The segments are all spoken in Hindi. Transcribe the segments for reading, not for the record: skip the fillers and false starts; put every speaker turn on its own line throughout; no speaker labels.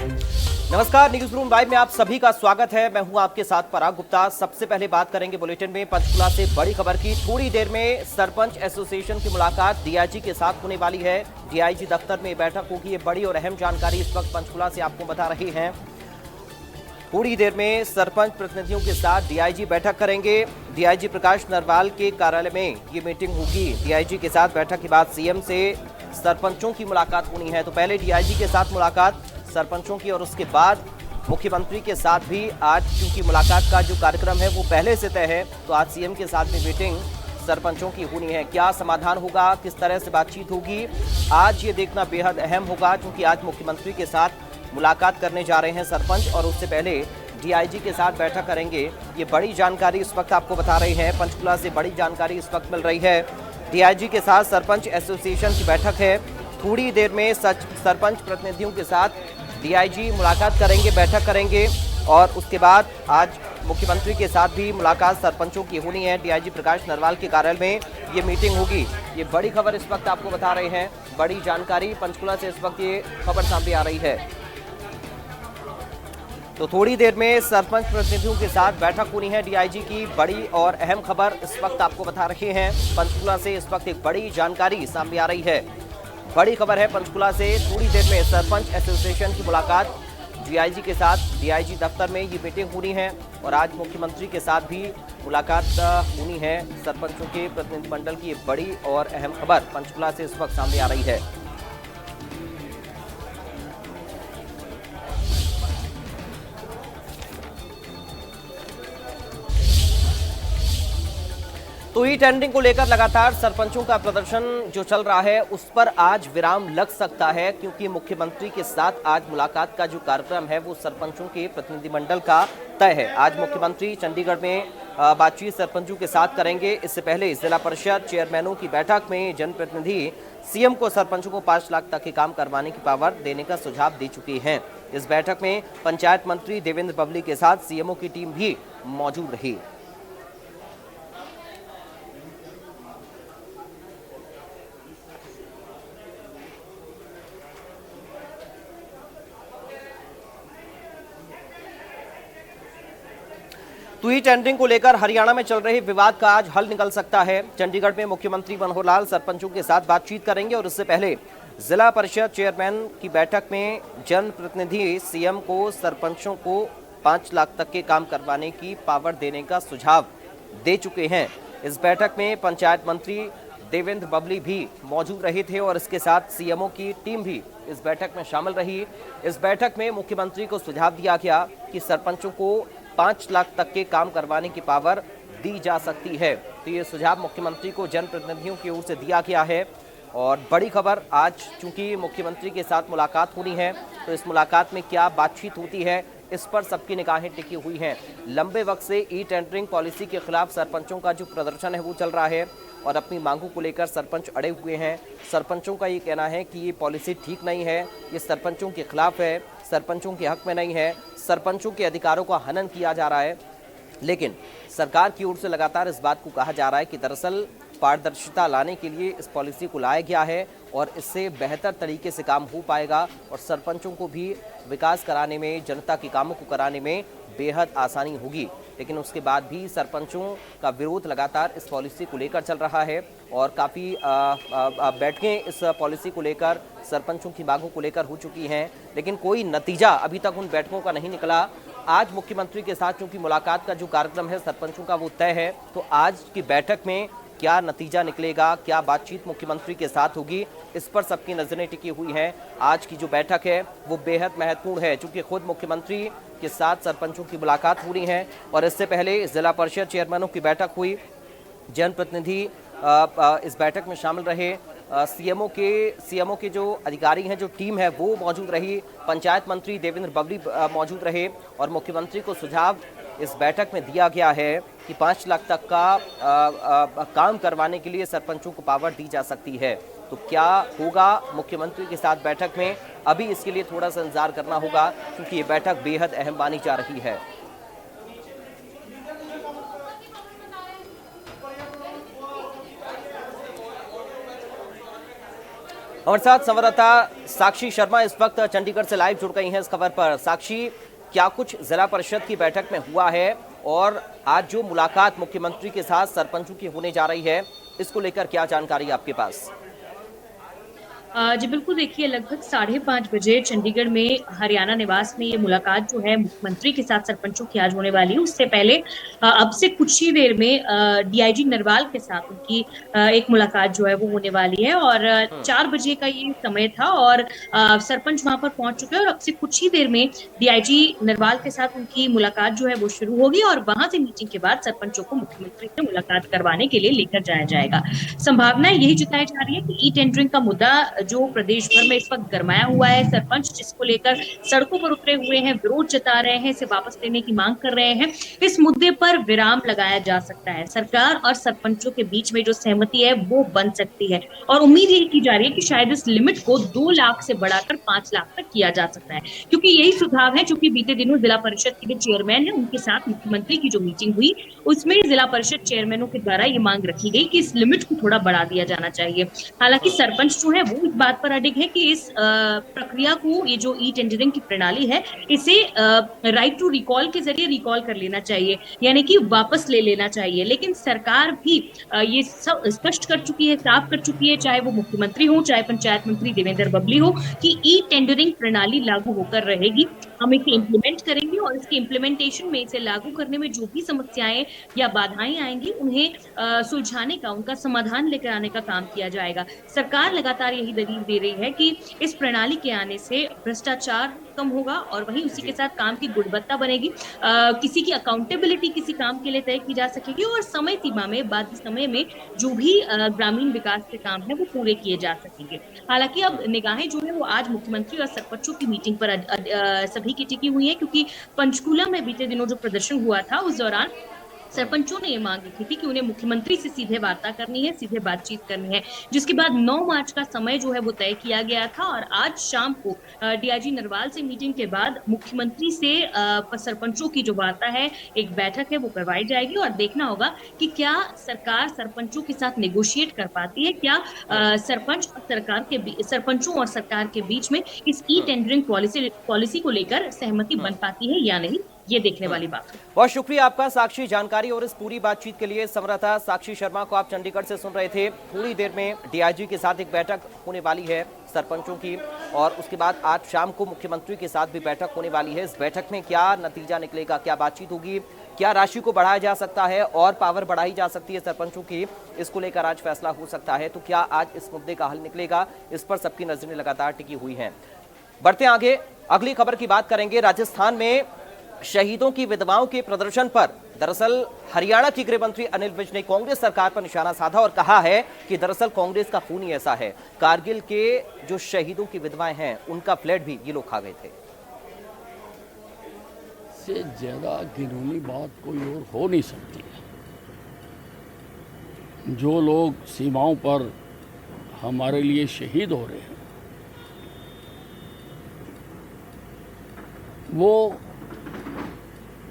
नमस्कार, न्यूज रूम लाइव में आप सभी का स्वागत है। मैं हूं आपके साथ पराग गुप्ता। सबसे पहले बात करेंगे बुलेटिन में पंचकुला से बड़ी खबर की। थोड़ी देर में सरपंच एसोसिएशन की मुलाकात डीआईजी के साथ होने वाली है। डीआईजी दफ्तर में बैठक होगी। ये बड़ी और अहम जानकारी इस वक्त पंचकुला से आपको बता रहे हैं। थोड़ी देर में सरपंच प्रतिनिधियों के साथ डीआईजी बैठक करेंगे। डीआईजी प्रकाश नरवाल के कार्यालय में ये मीटिंग होगी। डीआईजी के साथ बैठक के बाद सीएम से सरपंचों की मुलाकात होनी है। तो पहले डीआईजी के साथ मुलाकात सरपंचों की और उसके बाद मुख्यमंत्री के साथ भी आज, क्योंकि मुलाकात का जो कार्यक्रम है वो पहले से तय है, तो आज सीएम के साथ भी मीटिंग सरपंचों की होनी है। क्या समाधान होगा, किस तरह से बातचीत होगी, आज ये देखना बेहद अहम होगा, क्योंकि आज मुख्यमंत्री के साथ मुलाकात करने जा रहे हैं सरपंच और उससे पहले डीआईजी के साथ बैठक करेंगे। ये बड़ी जानकारी इस वक्त आपको बता रहे हैं। पंचकुला से बड़ी जानकारी इस वक्त मिल रही है। डीआईजी के साथ सरपंच एसोसिएशन की बैठक है। थोड़ी देर में सरपंच प्रतिनिधियों के साथ डीआईजी मुलाकात करेंगे, बैठक करेंगे और उसके बाद आज मुख्यमंत्री के साथ भी मुलाकात सरपंचों की होनी है। डीआईजी प्रकाश नरवाल के कार्यालय में ये मीटिंग होगी। ये बड़ी खबर इस वक्त आपको बता रहे हैं। बड़ी जानकारी पंचकुला से इस वक्त ये खबर सामने आ रही है। तो थोड़ी देर में सरपंच प्रतिनिधियों के साथ बैठक होनी है डीआईजी की। बड़ी और अहम खबर इस वक्त आपको बता रहे हैं। पंचकुला से इस वक्त एक बड़ी जानकारी सामने आ रही है। बड़ी खबर है पंचकुला से। थोड़ी देर में सरपंच एसोसिएशन की मुलाकात डीआईजी के साथ डीआईजी दफ्तर में ये मीटिंग होनी है और आज मुख्यमंत्री के साथ भी मुलाकात होनी है। सरपंचों के प्रतिनिधिमंडल की ये बड़ी और अहम खबर पंचकुला से इस वक्त सामने आ रही है। तो ई टेंडरिंग को लेकर लगातार सरपंचों का प्रदर्शन जो चल रहा है उस पर आज विराम लग सकता है, क्योंकि मुख्यमंत्री के साथ आज मुलाकात का जो कार्यक्रम है वो सरपंचों के प्रतिनिधिमंडल का तय है। आज मुख्यमंत्री चंडीगढ़ में बातचीत सरपंचों के साथ करेंगे। इससे पहले जिला परिषद चेयरमैनों की बैठक में जनप्रतिनिधि सीएम को सरपंचों को 5 लाख तक के काम करवाने की पावर देने का सुझाव दे चुके हैं। इस बैठक में पंचायत मंत्री देवेंद्र बबली के साथ सीएमओ की टीम भी मौजूद रही। तो ई टेंडरिंग को लेकर हरियाणा में चल रहे विवाद का आज हल निकल सकता है। चंडीगढ़ में मुख्यमंत्री मनोहर लाल सरपंचों के साथ बातचीत करेंगे और इससे पहले जिला परिषद चेयरमैन की बैठक में जनप्रतिनिधि सीएम को सरपंचों को 5 लाख तक के काम करवाने की पावर देने का सुझाव दे चुके हैं। इस बैठक में पंचायत मंत्री देवेंद्र बबली भी मौजूद रहे थे और इसके साथ सीएमओ की टीम भी इस बैठक में शामिल रही। इस बैठक में मुख्यमंत्री को सुझाव दिया गया कि सरपंचों को 5 लाख तक के काम करवाने की पावर दी जा सकती है। तो ये सुझाव मुख्यमंत्री को जनप्रतिनिधियों की ओर से दिया गया है। और बड़ी खबर, आज चूंकि मुख्यमंत्री के साथ मुलाकात होनी है तो इस मुलाकात में क्या बातचीत होती है इस पर सबकी निगाहें टिकी हुई हैं। लंबे वक्त से ई टेंडरिंग पॉलिसी के खिलाफ सरपंचों का जो प्रदर्शन है वो चल रहा है और अपनी मांगों को लेकर सरपंच अड़े हुए हैं। सरपंचों का ये कहना है कि ये पॉलिसी ठीक नहीं है, ये सरपंचों के खिलाफ है, सरपंचों के हक में नहीं है, सरपंचों के अधिकारों का हनन किया जा रहा है। लेकिन सरकार की ओर से लगातार इस बात को कहा जा रहा है कि दरअसल पारदर्शिता लाने के लिए इस पॉलिसी को लाया गया है और इससे बेहतर तरीके से काम हो पाएगा और सरपंचों को भी विकास कराने में, जनता के कामों को कराने में बेहद आसानी होगी। लेकिन उसके बाद भी सरपंचों का विरोध लगातार इस पॉलिसी को लेकर चल रहा है और काफ़ी बैठकें इस पॉलिसी को लेकर, सरपंचों की मांगों को लेकर हो चुकी हैं, लेकिन कोई नतीजा अभी तक उन बैठकों का नहीं निकला। आज मुख्यमंत्री के साथ चूंकि मुलाकात का जो कार्यक्रम है सरपंचों का वो तय है, तो आज की बैठक में क्या नतीजा निकलेगा, क्या बातचीत मुख्यमंत्री के साथ होगी, इस पर सबकी नजरें टिकी हुई हैं। आज की जो बैठक है वो बेहद महत्वपूर्ण है, चूंकि खुद मुख्यमंत्री के साथ सरपंचों की मुलाकात हो रही है और इससे पहले जिला परिषद चेयरमैनों की बैठक हुई। जनप्रतिनिधि इस बैठक में शामिल रहे। सीएमओ के जो अधिकारी हैं, जो टीम है वो मौजूद रही। पंचायत मंत्री देवेंद्र बबली मौजूद रहे और मुख्यमंत्री को सुझाव इस बैठक में दिया गया है कि 5 लाख तक का काम करवाने के लिए सरपंचों को पावर दी जा सकती है। तो क्या होगा मुख्यमंत्री के साथ बैठक में, अभी इसके लिए थोड़ा सा इंतजार करना होगा, क्योंकि ये बैठक बेहद अहम मानी जा रही है। हमारे साथ संवाददाता साक्षी शर्मा इस वक्त चंडीगढ़ से लाइव जुड़ गई हैं इस खबर पर। साक्षी, क्या कुछ जिला परिषद की बैठक में हुआ है और आज जो मुलाकात मुख्यमंत्री के साथ सरपंचों की होने जा रही है, इसको लेकर क्या जानकारी आपके पास?
जी बिल्कुल, देखिए लगभग 5:30 बजे चंडीगढ़ में हरियाणा निवास में ये मुलाकात जो है मुख्यमंत्री के साथ सरपंचों की आज होने वाली है। उससे पहले अब से कुछ ही देर में डीआईजी नरवाल के साथ उनकी एक मुलाकात जो है वो होने वाली है और 4 बजे का ये समय था और सरपंच वहां पर पहुंच चुके हैं और अब से कुछ ही देर में डीआईजी नरवाल के साथ उनकी मुलाकात जो है वो शुरू होगी और वहां से मीटिंग के बाद सरपंचों को मुख्यमंत्री से मुलाकात करवाने के लिए लेकर जाया जाएगा। संभावना यही जताई जा रही है कि ई टेंडरिंग का मुद्दा जो प्रदेश भर में इस वक्त गरमाया हुआ है, सरपंच जिसको लेकर सड़कों पर उतरे हुए हैं, विरोध जता रहे हैं, इसे वापस लेने की मांग कर रहे हैं, इस मुद्दे पर विराम लगाया जा सकता है। सरकार और सरपंचों के बीच में जो सहमति है वो बन सकती है और उम्मीद यही की जा रही है कि शायद इस लिमिट को 2 लाख से बढ़ाकर 5 लाख तक किया जा सकता है, क्योंकि यही सुझाव है। चूंकि बीते दिनों जिला परिषद के जो चेयरमैन है उनके साथ मुख्यमंत्री की जो मीटिंग हुई उसमें जिला परिषद चेयरमैनों के द्वारा ये मांग रखी गई कि इस लिमिट को थोड़ा बढ़ा दिया जाना चाहिए। हालांकि सरपंच जो है वो इस बात पर अडिग है कि इस प्रक्रिया को, ये जो ई टेंडरिंग की प्रणाली है, इसे राइट टू रिकॉल के जरिए रिकॉल कर लेना चाहिए, यानी कि वापस ले लेना चाहिए। लेकिन सरकार भी ये सब स्पष्ट कर चुकी है, साफ कर चुकी है, चाहे वो मुख्यमंत्री हो चाहे पंचायत मंत्री देवेंद्र बबली हो, कि ई टेंडरिंग प्रणाली लागू होकर रहेगी। हम इसे इम्प्लीमेंट करेंगे और इसके इम्प्लीमेंटेशन में, इसे लागू करने में जो भी समस्याएं या बाधाएं आएंगी उन्हें सुलझाने का, उनका समाधान लेकर आने का काम किया जाएगा। सरकार लगातार यही दलील दे रही है कि इस प्रणाली के आने से भ्रष्टाचार कम होगा और वहीं उसी के साथ काम की गुणवत्ता बनेगी, किसी की अकाउंटेबिलिटी किसी काम के लिए तय की जा सकेगी और समय सीमा में, बाद समय में जो भी ग्रामीण विकास के काम है वो पूरे किए जा सकेंगे। हालांकि अब निगाहें जो है वो आज मुख्यमंत्री और सरपंचों की मीटिंग पर सभी की टिकी हुई है, क्योंकि पंचकूला में बीते दिनों जो प्रदर्शन हुआ था उस दौरान सरपंचों ने ये मांग रखी थी कि उन्हें मुख्यमंत्री से सीधे वार्ता करनी है, सीधे बातचीत करनी है, जिसके बाद 9 मार्च का समय जो है वो तय किया गया था और आज शाम को डीआईजी नरवाल से मीटिंग के बाद मुख्यमंत्री से सरपंचों की जो वार्ता है, एक बैठक है वो करवाई जाएगी और देखना होगा कि क्या सरकार सरपंचों के साथ नेगोशिएट कर पाती है, क्या सरपंचों और सरकार के बीच में इस ई टेंडरिंग पॉलिसी को लेकर सहमति बन पाती है या नहीं, ये देखने वाली बात है।
बहुत शुक्रिया आपका साक्षी, जानकारी और इस पूरी बातचीत के लिए। संवाददाता साक्षी शर्मा को आप चंडीगढ़ से सुन रहे थे। थोड़ी देर में डीआईजी के साथ एक बैठक होने वाली है सरपंचों की और उसके बाद आज शाम को मुख्यमंत्री के साथ भी बैठक होने वाली है। इस बैठक में क्या नतीजा निकलेगा, क्या बातचीत होगी, क्या राशि को बढ़ाया जा सकता है और पावर बढ़ाई जा सकती है सरपंचों की, इसको लेकर आज फैसला हो सकता है। तो क्या आज इस मुद्दे का हल निकलेगा, इस पर सबकी नजरें लगातार टिकी हुई हैं। बढ़ते आगे, अगली खबर की बात करेंगे। राजस्थान में शहीदों की विधवाओं के प्रदर्शन पर दरअसल हरियाणा की गृह मंत्री अनिल विज ने कांग्रेस सरकार पर निशाना साधा और कहा है कि दरअसल कांग्रेस का खून ही ऐसा है। कारगिल के जो शहीदों की विधवाएं हैं उनका फ्लैट भी ये लोग खा गए थे।
से ज्यादा घिनौनी बात कोई और हो नहीं सकती है। जो लोग सीमाओं पर हमारे लिए शहीद हो रहे हैं वो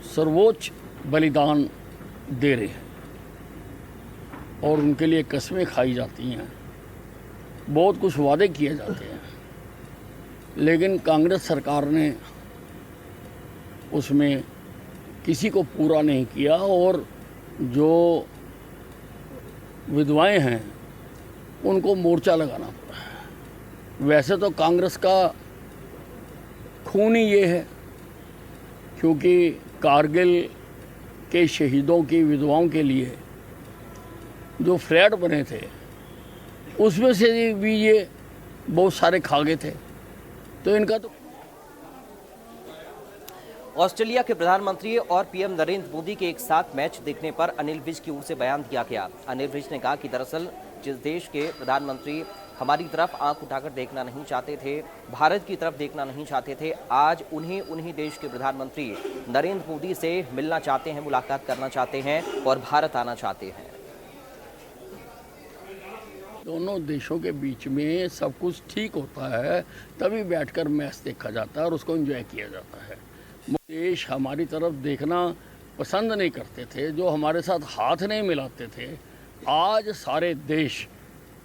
सर्वोच्च बलिदान दे रहे हैं और उनके लिए कस्में खाई जाती हैं, बहुत कुछ वादे किए जाते हैं, लेकिन कांग्रेस सरकार ने उसमें किसी को पूरा नहीं किया और जो विधवाएं हैं उनको मोर्चा लगाना पड़ा। वैसे तो कांग्रेस का खून ही ये है, क्योंकि कारगिल के शहीदों की विधवाओं के लिए जो फ्लैट बने थे उसमें से भी ये बहुत सारे खा गए थे। तो इनका तो
ऑस्ट्रेलिया के प्रधानमंत्री और पीएम नरेंद्र मोदी के एक साथ मैच देखने पर अनिल विज की ओर से बयान दिया गया। अनिल विज ने कहा कि दरअसल जिस देश के प्रधानमंत्री हमारी तरफ आंख उठाकर देखना नहीं चाहते थे, भारत की तरफ देखना नहीं चाहते थे, आज उन्हीं देश के प्रधानमंत्री नरेंद्र मोदी से मिलना चाहते हैं, मुलाकात करना चाहते हैं और भारत आना चाहते हैं।
दोनों देशों के बीच में सब कुछ ठीक होता है तभी बैठकर मैच देखा जाता है और उसको एंजॉय किया जाता है। देश हमारी तरफ देखना पसंद नहीं करते थे, जो हमारे साथ हाथ नहीं मिलाते थे, आज सारे देश,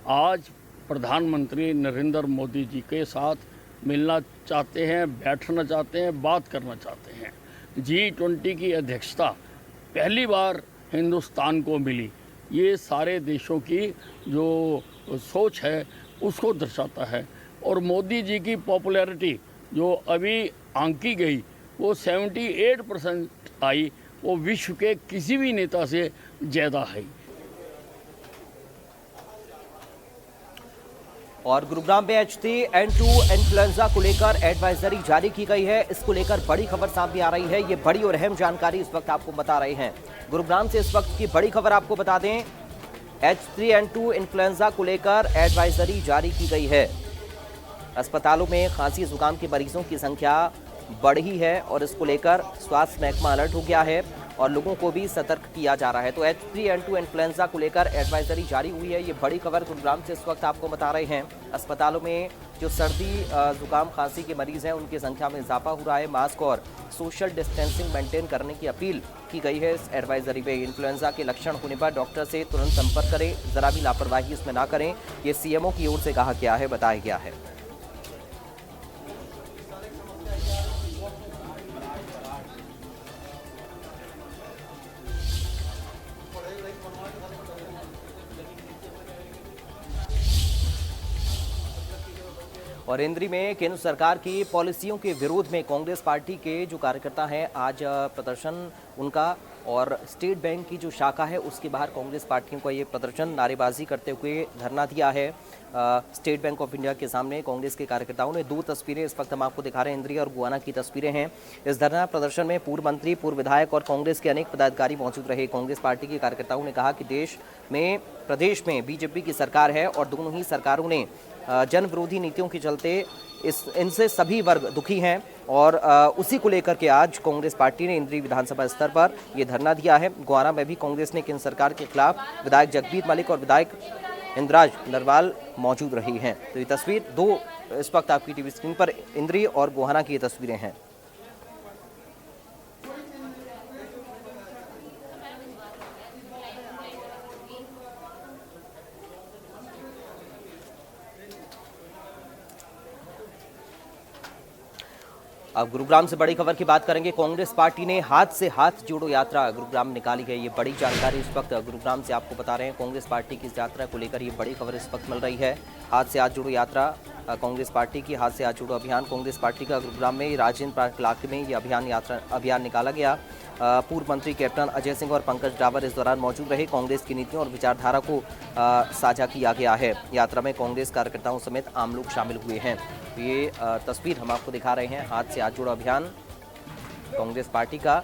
आज प्रधानमंत्री नरेंद्र मोदी जी के साथ मिलना चाहते हैं, बैठना चाहते हैं, बात करना चाहते हैं। G20 की अध्यक्षता पहली बार हिंदुस्तान को मिली। ये सारे देशों की जो सोच है उसको दर्शाता है। और मोदी जी की पॉपुलैरिटी जो अभी आंकी गई वो 78% आई, वो विश्व के किसी भी नेता से ज़्यादा है।
और गुरुग्राम में H3N2 इन्फ्लुएंजा को लेकर एडवाइजरी जारी की गई है। इसको लेकर बड़ी खबर सामने आ रही है। ये बड़ी और अहम जानकारी इस वक्त आपको बता रहे हैं। गुरुग्राम से इस वक्त की बड़ी खबर आपको बता दें, H3N2 इन्फ्लुएंजा को लेकर एडवाइजरी जारी की गई है। अस्पतालों में खांसी जुकाम के मरीजों की संख्या बढ़ी है और इसको लेकर स्वास्थ्य महकमा अलर्ट हो गया है और लोगों को भी सतर्क किया जा रहा है। तो H3N2 इन्फ्लुएंजा को लेकर एडवाइजरी जारी हुई है। ये बड़ी खबर गुरुग्राम से इस वक्त आपको बता रहे हैं। अस्पतालों में जो सर्दी जुकाम खांसी के मरीज हैं उनकी संख्या में इजाफा हो रहा है। मास्क और सोशल डिस्टेंसिंग मेंटेन करने की अपील की गई है इस एडवाइजरी में। इन्फ्लुएंजा के लक्षण होने पर डॉक्टर से तुरंत संपर्क करें, जरा भी लापरवाही इसमें ना करें, ये CMO की ओर से कहा गया है, बताया गया है। और इंद्री में केंद्र सरकार की पॉलिसियों के विरोध में कांग्रेस पार्टी के जो कार्यकर्ता हैं आज प्रदर्शन उनका, और स्टेट बैंक की जो शाखा है उसके बाहर कांग्रेस पार्टियों का ये प्रदर्शन नारेबाजी करते हुए धरना दिया है। स्टेट बैंक ऑफ इंडिया के सामने कांग्रेस के कार्यकर्ताओं ने 2 तस्वीरें इस वक्त हम आपको दिखा रहे हैं, इंद्री और गुआना की तस्वीरें हैं। इस धरना प्रदर्शन में पूर्व मंत्री, पूर्व विधायक और कांग्रेस के अनेक पदाधिकारी मौजूद रहे। कांग्रेस पार्टी के कार्यकर्ताओं ने कहा कि प्रदेश में बीजेपी की सरकार है और दोनों ही सरकारों ने जन विरोधी नीतियों के चलते इनसे सभी वर्ग दुखी हैं और उसी को लेकर के आज कांग्रेस पार्टी ने इंद्री विधानसभा स्तर पर यह धरना दिया है। गुआना में भी कांग्रेस ने केंद्र सरकार के खिलाफ विधायक जगबीर मलिक और विधायक इंद्राज नरवाल मौजूद रही हैं। तो ये तस्वीर 2 इस वक्त आपकी टीवी स्क्रीन पर इंद्री और गुआना की ये तस्वीरें हैं। अब गुरुग्राम से बड़ी खबर की बात करेंगे। कांग्रेस पार्टी ने हाथ से हाथ जोड़ो यात्रा गुरुग्राम में निकाली है। ये बड़ी जानकारी इस वक्त गुरुग्राम से आपको बता रहे हैं। कांग्रेस पार्टी की इस यात्रा को लेकर ये बड़ी खबर इस वक्त मिल रही है। हाथ से हाथ जोड़ो यात्रा, कांग्रेस पार्टी की हाथ से हाथ जोड़ो अभियान। कांग्रेस पार्टी का गुरुग्राम में राजेंद्र पार्क इलाके में ये अभियान निकाला गया। पूर्व मंत्री कैप्टन अजय सिंह और पंकज डावर इस दौरान मौजूद रहे। कांग्रेस की नीतियों और विचारधारा को साझा किया गया है। यात्रा में कांग्रेस कार्यकर्ताओं समेत आम लोग शामिल हुए हैं। ये तस्वीर हम आपको दिखा रहे हैं, हाथ से हाथ जोड़ो अभियान कांग्रेस पार्टी का।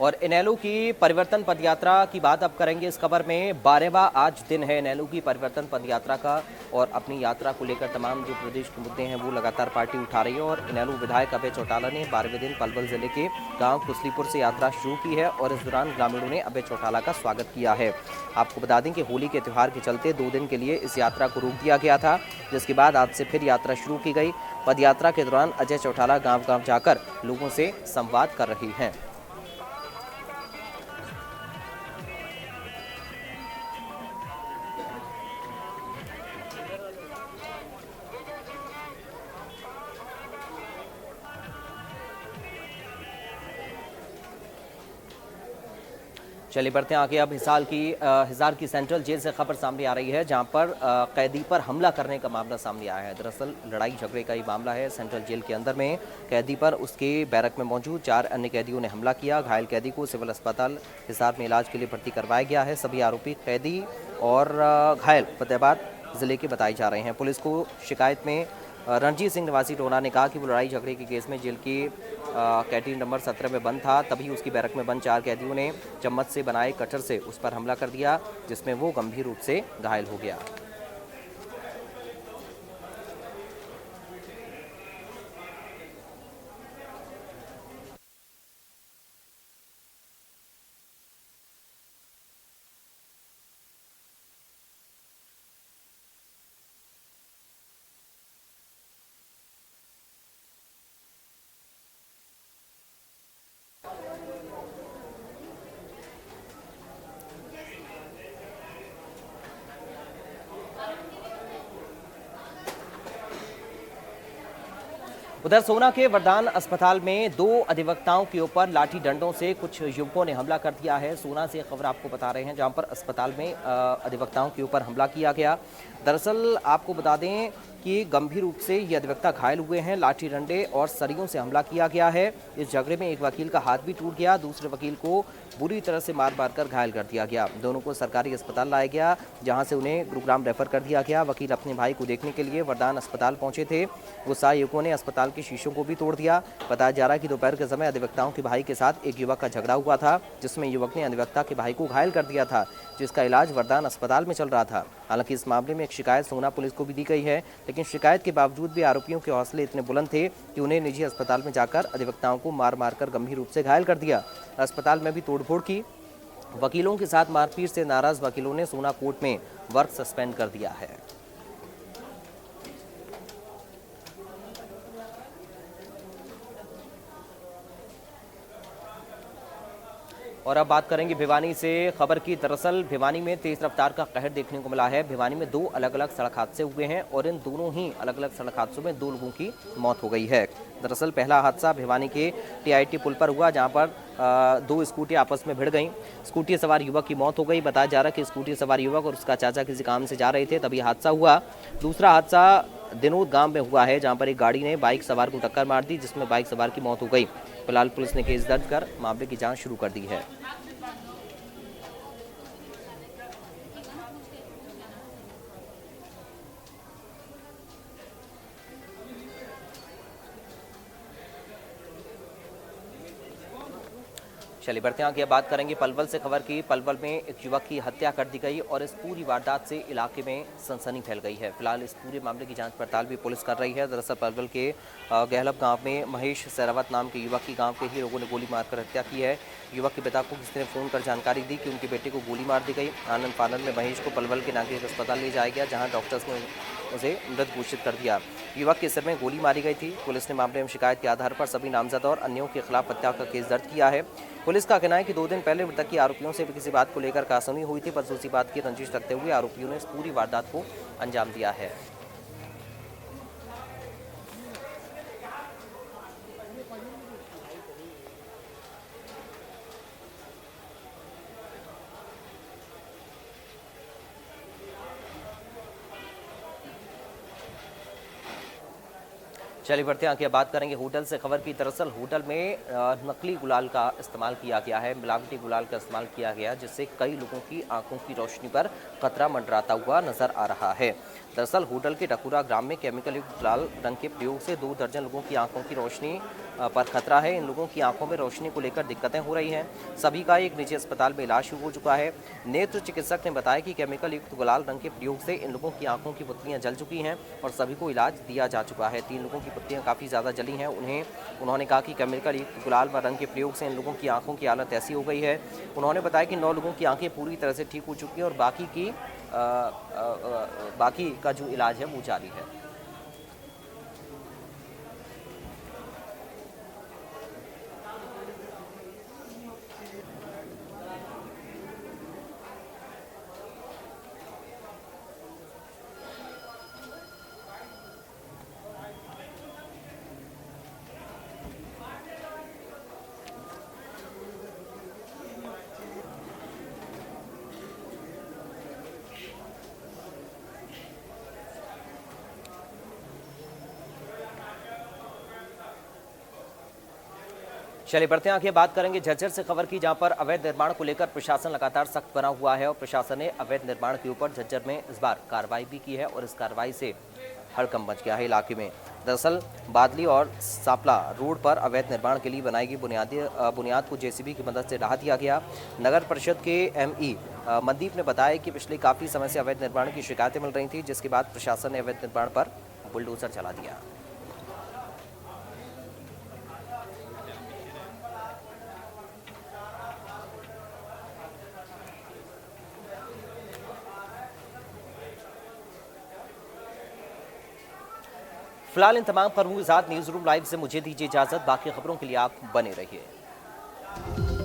और इनेलो की परिवर्तन पदयात्रा की बात अब करेंगे इस खबर में। 12वां आज दिन है इनेलो की परिवर्तन पदयात्रा का और अपनी यात्रा को लेकर तमाम जो प्रदेश के मुद्दे हैं वो लगातार पार्टी उठा रही है। और इनेलो विधायक अभय चौटाला ने 12वें दिन पलवल जिले के गांव कुसलीपुर से यात्रा शुरू की है और इस दौरान ग्रामीणों ने अभय चौटाला का स्वागत किया है। आपको बता दें कि होली के त्यौहार के चलते 2 दिन के लिए इस यात्रा को रोक दिया गया था, जिसके बाद आज से फिर यात्रा शुरू की गई। पदयात्रा के दौरान अजय चौटाला गाँव गाँव जाकर लोगों से संवाद कर रही हैं। चलिए बढ़ते हैं आगे। अब हिसार की सेंट्रल जेल से खबर सामने आ रही है, जहां पर कैदी पर हमला करने का मामला सामने आया है। दरअसल लड़ाई झगड़े का ही मामला है। सेंट्रल जेल के अंदर में कैदी पर उसके बैरक में मौजूद 4 अन्य कैदियों ने हमला किया। घायल कैदी को सिविल अस्पताल हिसार में इलाज के लिए भर्ती करवाया गया है। सभी आरोपी कैदी और घायल फतेहाबाद जिले के बताए जा रहे हैं। पुलिस को शिकायत में रणजीत सिंह निवासी टोना ने कहा कि वो लड़ाई झगड़े के केस में जेल की कैंटीन नंबर 17 में बंद था। तभी उसकी बैरक में बंद 4 कैदियों ने चम्मच से बनाए कटर से उस पर हमला कर दिया, जिसमें वो गंभीर रूप से घायल हो गया। उधर सोना के वरदान अस्पताल में 2 अधिवक्ताओं के ऊपर लाठी डंडों से कुछ युवकों ने हमला कर दिया है। सोना से खबर आपको बता रहे हैं, जहां पर अस्पताल में अधिवक्ताओं के ऊपर हमला किया गया। दरअसल आपको बता दें कि गंभीर रूप से ये अधिवक्ता घायल हुए हैं। लाठी डंडे और सरियों से हमला किया गया है। इस झगड़े में एक वकील का हाथ भी टूट गया, दूसरे वकील को बुरी तरह से मार मार कर घायल कर दिया गया। दोनों को सरकारी अस्पताल लाया गया, जहां से उन्हें गुरुग्राम रेफर कर दिया गया। वकील अपने भाई को देखने के लिए वरदान अस्पताल पहुंचे थे। गुस्साए युवकों ने अस्पताल के शीशों को भी तोड़ दिया। बताया जा रहा है कि दोपहर के समय अधिवक्ताओं के भाई के साथ एक युवक का झगड़ा हुआ था, जिसमें युवक ने अधिवक्ता के भाई को घायल कर दिया था, जिसका इलाज वरदान अस्पताल में चल रहा था। हालांकि इस मामले में एक शिकायत सोना पुलिस को भी दी गई है, लेकिन शिकायत के बावजूद भी आरोपियों के हौसले इतने बुलंद थे कि उन्हें निजी अस्पताल में जाकर अधिवक्ताओं को मार मार कर गंभीर रूप से घायल कर दिया। अस्पताल में भी तोड़फोड़ की। वकीलों के साथ मारपीट से नाराज वकीलों ने सोना कोर्ट में वर्क सस्पेंड कर दिया है। और अब बात करेंगे भिवानी से खबर की। दरअसल भिवानी में तेज रफ्तार का कहर देखने को मिला है। भिवानी में 2 अलग अलग सड़क हादसे हुए हैं और इन दोनों ही अलग अलग सड़क हादसों में 2 लोगों की मौत हो गई है। दरअसल पहला हादसा भिवानी के टीआईटी पुल पर हुआ, जहां पर 2 स्कूटी आपस में भिड़ गईं। स्कूटी सवार युवक की मौत हो गई। बताया जा रहा है कि स्कूटी सवार युवक और उसका चाचा किसी काम से जा रहे थे, तभी हादसा हुआ। दूसरा हादसा दिनोद गांव में हुआ है, जहां पर एक गाड़ी ने बाइक सवार को टक्कर मार दी, जिसमें बाइक सवार की मौत हो गई। फिलहाल पुलिस ने केस दर्ज कर मामले की जांच शुरू कर दी है। चलिए बढ़ते हैं आगे, बात करेंगे पलवल से खबर की। पलवल में एक युवक की हत्या कर दी गई और इस पूरी वारदात से इलाके में सनसनी फैल गई है। फिलहाल इस पूरे मामले की जांच पड़ताल भी पुलिस कर रही है। दरअसल पलवल के गहलब गांव में महेश सहरावत नाम के युवक की गांव के ही लोगों ने गोली मारकर हत्या की है। युवक के पिता को किसी ने फ़ोन कर जानकारी दी कि उनके बेटे को गोली मार दी गई। आनंद फानंद में महेश को पलवल के नागरिक अस्पताल ले जाया गया, जहाँ डॉक्टर्स ने उसे मृत घोषित कर दिया। युवक के सिर में गोली मारी गई थी। पुलिस ने मामले में शिकायत के आधार पर सभी नामजद और अन्यों के खिलाफ हत्या का केस दर्ज किया है। पुलिस का कहना है कि 2 दिन पहले मृतक की आरोपियों से भी किसी बात को लेकर कहासुनी हुई थी, पर उसी बात की रंजिश रखते हुए आरोपियों ने इस पूरी वारदात को अंजाम दिया है। चलिए बढ़ते हैं आगे, बात करेंगे होटल से खबर की। दरअसल होटल में नकली गुलाल का इस्तेमाल किया गया है, मिलावटी गुलाल का इस्तेमाल किया गया, जिससे कई लोगों की आंखों की रोशनी पर खतरा मंडराता हुआ नजर आ रहा है। दरअसल होटल के डकुरा ग्राम में केमिकल युक्त लाल रंग के प्रयोग से 2 दर्जन लोगों की आंखों की रोशनी पर खतरा है। इन लोगों की आंखों में रोशनी को लेकर दिक्कतें हो रही हैं। सभी का एक निजी अस्पताल में इलाज शुरू हो चुका है। नेत्र चिकित्सक ने बताया कि केमिकल युक्त गुलाल रंग के प्रयोग से इन लोगों की आंखों की पुतलियां जल चुकी हैं और सभी को इलाज दिया जा चुका है। 3 लोगों की पुतलियां काफ़ी ज़्यादा जली हैं। उन्होंने कहा कि केमिकल युक्त गुलाल व रंग के प्रयोग से इन लोगों की आंखों की हालत ऐसी हो गई है। उन्होंने बताया कि 9 लोगों की आंखें पूरी तरह से ठीक हो चुकी हैं और बाकी का जो इलाज है वो जारी है। चलिए बढ़ते हैं आगे, बात करेंगे झज्जर से खबर की, जहां पर अवैध निर्माण को लेकर प्रशासन लगातार सख्त बना हुआ है और प्रशासन ने अवैध निर्माण के ऊपर झज्जर में इस बार कार्रवाई भी की है और इस कार्रवाई से हड़कंप मच गया है इलाके में। दरअसल बादली और सापला रोड पर अवैध निर्माण के लिए बनाई गई बुनियाद को जेसीबी की मदद से ढहा दिया गया। नगर परिषद के एमई मनदीप ने बताया कि पिछले काफ़ी समय से अवैध निर्माण की शिकायतें मिल रही थी, जिसके बाद प्रशासन ने अवैध निर्माण पर बुलडोजर चला दिया। फिलहाल इन तमाम खबरों के साथ न्यूज़ रूम लाइव से मुझे दीजिए इजाजत। बाकी खबरों के लिए आप बने रहिए।